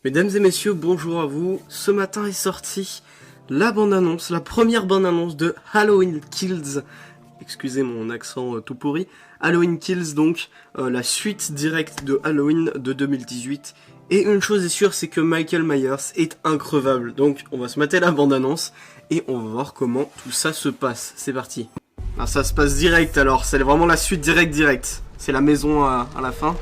Mesdames et messieurs, bonjour à vous. Ce matin est sortie la bande-annonce, la première bande-annonce de Halloween Kills. Excusez mon accent tout pourri. Halloween Kills, donc, la suite directe de Halloween de 2018. Et une chose est sûre, c'est que Michael Myers est increvable. Donc, on va se mater la bande-annonce et on va voir comment tout ça se passe. C'est parti. Ah, ça se passe direct alors, c'est vraiment la suite directe. C'est la maison à la fin.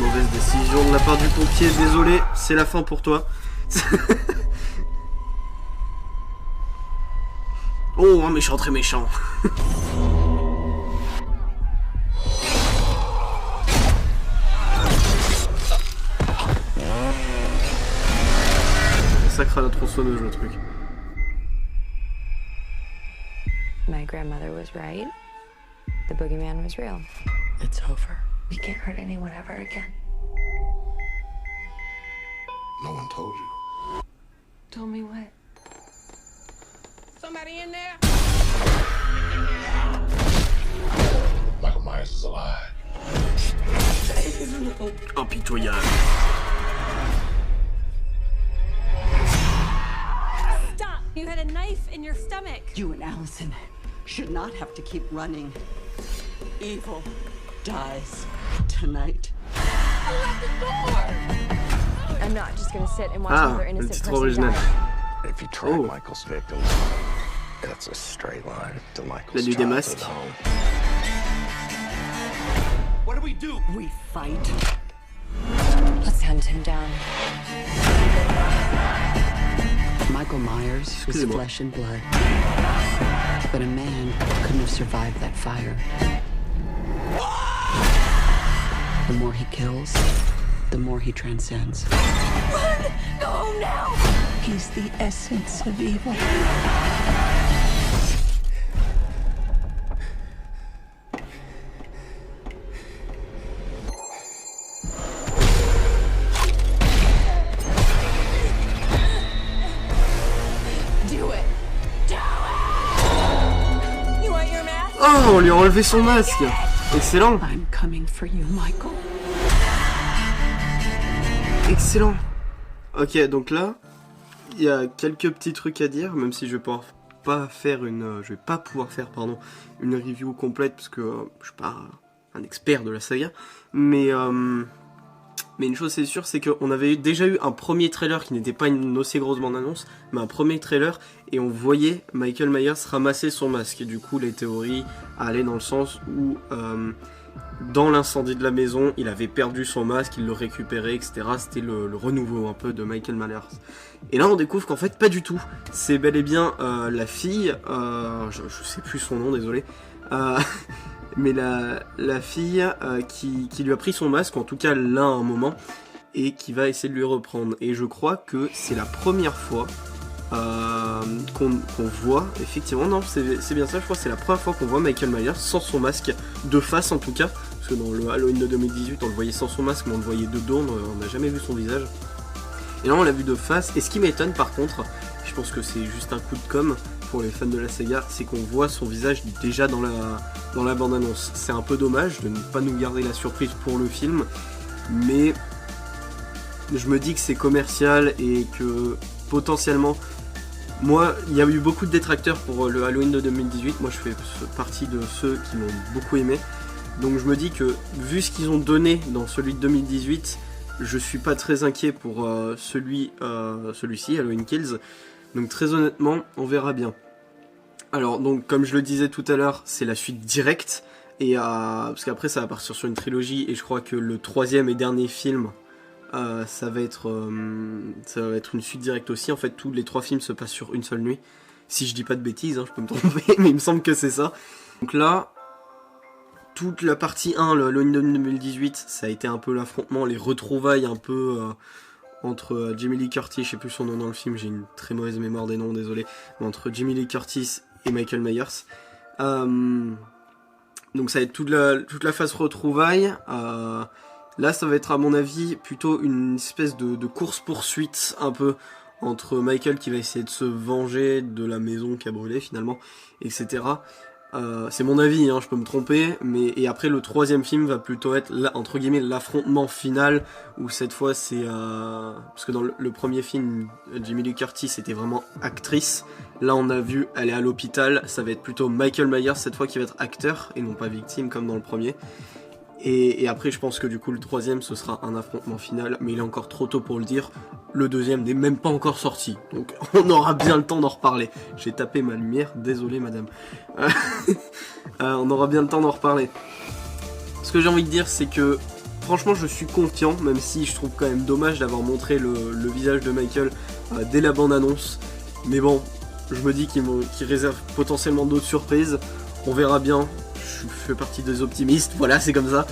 Mauvaise décision de la part du pompier, désolé, c'est la fin pour toi. Oh, un méchant très méchant. Sacre à la tronçonneuse le truc. My grandmother was right. The boogeyman was real. It's over. We can't hurt anyone ever again. No one told you. Told me what? Somebody in there? Michael Myers is alive. Impitoyable. Stop! You had a knife in your stomach. You and Allison should not have to keep running. Evil dies tonight. I'm not just gonna sit and watch Ah, another le innocent titre person original. die. If you track Oh. Michael's victims, that's a straight line to La Michael's nuit des masques. home. What do we do? We fight. Let's hunt him down. Michael Myers was Excusez-moi. flesh and blood. But a man couldn't have survived that fire. The more he kills, the more he transcends. Run! Go now! He's the essence of evil. Do it! Do it! You want your mask? Oh, on lui a enlevé son masque. Excellent, I'm coming for you, Michael. excellent. Ok, donc là, il y a quelques petits trucs à dire, même si je vais pas faire une review complète parce que je suis pas un expert de la saga. Mais une chose c'est sûr, c'est qu'on avait déjà eu un premier trailer qui n'était pas une aussi grosse bande-annonce, mais un premier trailer, et on voyait Michael Myers ramasser son masque. Et du coup, les théories allaient dans le sens où, dans l'incendie de la maison, il avait perdu son masque, il le récupérait, etc. C'était le renouveau un peu de Michael Myers. Et là, on découvre qu'en fait, pas du tout. C'est bel et bien la fille, je sais plus son nom, désolé, mais la fille qui lui a pris son masque, en tout cas là à un moment, et qui va essayer de lui reprendre. Et je crois que c'est la première fois qu'on voit, effectivement, non, c'est bien ça, je crois que c'est la première fois qu'on voit Michael Myers sans son masque, de face en tout cas, parce que dans le Halloween de 2018, on le voyait sans son masque, mais on le voyait de dos, on n'a jamais vu son visage. Et là, on l'a vu de face, et ce qui m'étonne par contre, je pense que c'est juste un coup de com' pour les fans de la saga, c'est qu'on voit son visage déjà dans la bande-annonce. C'est un peu dommage de ne pas nous garder la surprise pour le film, mais je me dis que c'est commercial et que potentiellement, moi, il y a eu beaucoup de détracteurs pour le Halloween de 2018, moi je fais partie de ceux qui l'ont beaucoup aimé, donc je me dis que vu ce qu'ils ont donné dans celui de 2018, je suis pas très inquiet pour celui-ci, Halloween Kills, donc très honnêtement, on verra bien. Alors, donc, comme je le disais tout à l'heure, c'est la suite directe, et parce qu'après ça va partir sur une trilogie, et je crois que le troisième et dernier film, ça va être une suite directe aussi. En fait, tous les trois films se passent sur une seule nuit. Si je dis pas de bêtises, hein, je peux me tromper, mais il me semble que c'est ça. Donc là, toute la partie 1, le Halloween 2018, ça a été un peu l'affrontement, les retrouvailles un peu entre Jamie Lee Curtis, je sais plus son nom dans le film, j'ai une très mauvaise mémoire des noms, désolé, mais entre Jamie Lee Curtis et Michael Myers. Donc ça va être toute la phase retrouvailles. Là, ça va être à mon avis plutôt une espèce de course-poursuite un peu entre Michael qui va essayer de se venger de la maison qui a brûlé finalement, etc. C'est mon avis, hein, je peux me tromper, et après le troisième film va plutôt être entre guillemets l'affrontement final, où cette fois c'est parce que dans le premier film Jamie Lee Curtis était vraiment actrice, là on a vu elle est à l'hôpital, ça va être plutôt Michael Myers cette fois qui va être acteur et non pas victime comme dans le premier. Et après je pense que du coup le troisième ce sera un affrontement final, mais il est encore trop tôt pour le dire. Le deuxième n'est même pas encore sorti, donc on aura bien le temps d'en reparler. J'ai tapé ma lumière, désolé madame. On aura bien le temps d'en reparler. Ce que j'ai envie de dire c'est que franchement je suis confiant, même si je trouve quand même dommage d'avoir montré le visage de Michael dès la bande-annonce. Mais bon, je me dis qu'il réserve potentiellement d'autres surprises, on verra bien. Je fais partie des optimistes, voilà, c'est comme ça.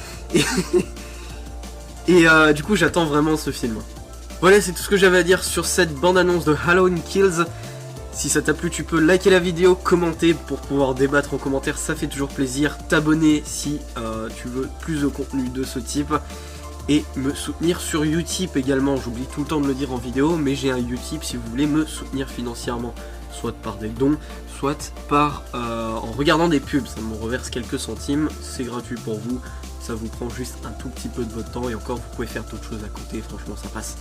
Et du coup, j'attends vraiment ce film. Voilà, c'est tout ce que j'avais à dire sur cette bande-annonce de Halloween Kills. Si ça t'a plu, tu peux liker la vidéo, commenter pour pouvoir débattre en commentaire, ça fait toujours plaisir. T'abonner si tu veux plus de contenu de ce type. Et me soutenir sur Utip également, j'oublie tout le temps de le dire en vidéo, mais j'ai un Utip si vous voulez me soutenir financièrement. Soit par des dons, soit par en regardant des pubs, ça me reverse quelques centimes, c'est gratuit pour vous, ça vous prend juste un tout petit peu de votre temps et encore vous pouvez faire d'autres choses à côté, franchement ça passe.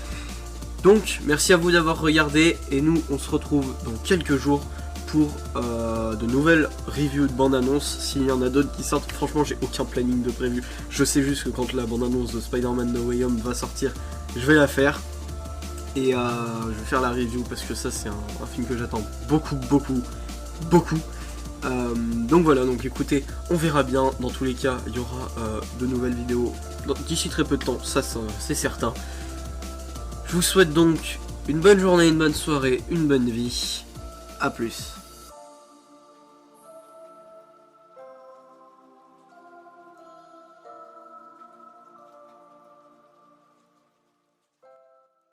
Donc merci à vous d'avoir regardé et nous on se retrouve dans quelques jours pour de nouvelles reviews de bande-annonce. S'il y en a d'autres qui sortent, franchement j'ai aucun planning de prévu, je sais juste que quand la bande-annonce de Spider-Man No Way Home va sortir, je vais la faire. Et je vais faire la review parce que ça c'est un film que j'attends beaucoup. Donc voilà, donc écoutez, on verra bien, dans tous les cas il y aura de nouvelles vidéos d'ici très peu de temps, ça c'est certain. Je vous souhaite donc une bonne journée, une bonne soirée, une bonne vie, à plus.